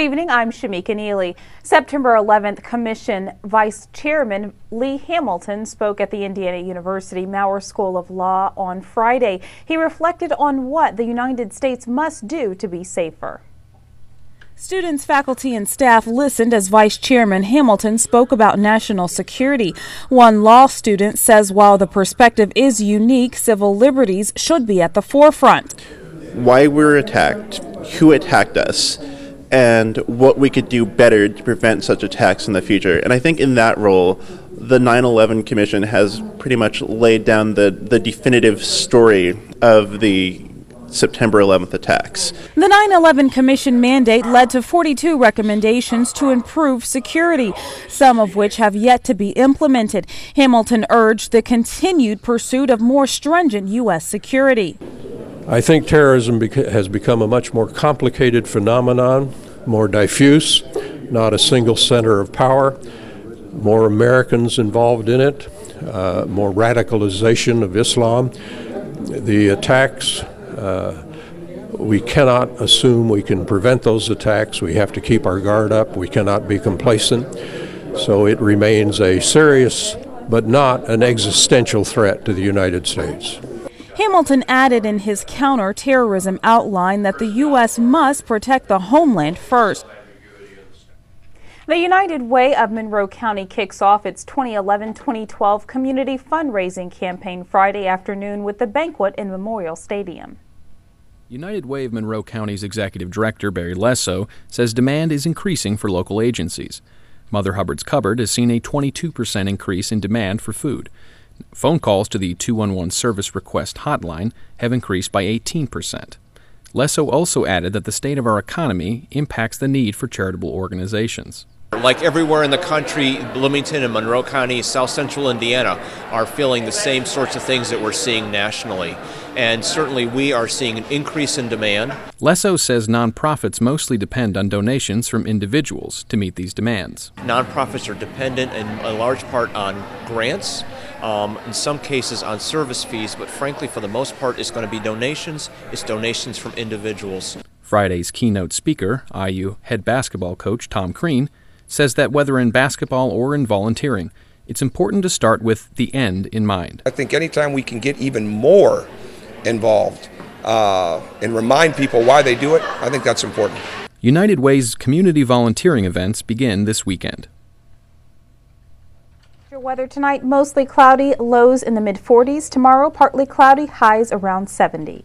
Good evening, I'm Shameka Neely. September 11th, Commission Vice-Chairman Lee Hamilton spoke at the Indiana University Maurer School of Law on Friday. He reflected on what the United States must do to be safer. Students, faculty, and staff listened as Vice Chairman Hamilton spoke about national security. One law student says while the perspective is unique, civil liberties should be at the forefront. Why we were attacked, who attacked us, and what we could do better to prevent such attacks in the future. And I think in that role, the 9/11 Commission has pretty much laid down the definitive story of the September 11th attacks. The 9/11 Commission mandate led to 42 recommendations to improve security, some of which have yet to be implemented. Hamilton urged the continued pursuit of more stringent U.S. security. I think terrorism has become a much more complicated phenomenon, more diffuse, not a single center of power, more Americans involved in it, more radicalization of Islam. The attacks, we cannot assume we can prevent those attacks. We have to keep our guard up. We cannot be complacent. So it remains a serious but not an existential threat to the United States. Hamilton added in his counter-terrorism outline that the U.S. must protect the homeland first. The United Way of Monroe County kicks off its 2011-2012 community fundraising campaign Friday afternoon with the banquet in Memorial Stadium. United Way of Monroe County's Executive Director Barry Lesso says demand is increasing for local agencies. Mother Hubbard's Cupboard has seen a 22% increase in demand for food. Phone calls to the 211 service request hotline have increased by 18%. Lesso also added that the state of our economy impacts the need for charitable organizations. Like everywhere in the country, Bloomington and Monroe County, South Central Indiana are feeling the same sorts of things that we're seeing nationally. And certainly we are seeing an increase in demand. Lesso says nonprofits mostly depend on donations from individuals to meet these demands. Nonprofits are dependent in a large part on grants, in some cases on service fees, but frankly for the most part it's going to be donations. It's donations from individuals. Friday's keynote speaker, IU head basketball coach Tom Crean, says that whether in basketball or in volunteering, it's important to start with the end in mind. I think anytime we can get even more involved and remind people why they do it, I think that's important. United Way's community volunteering events begin this weekend. Your weather tonight, mostly cloudy, lows in the mid-40s. Tomorrow, partly cloudy, highs around 70.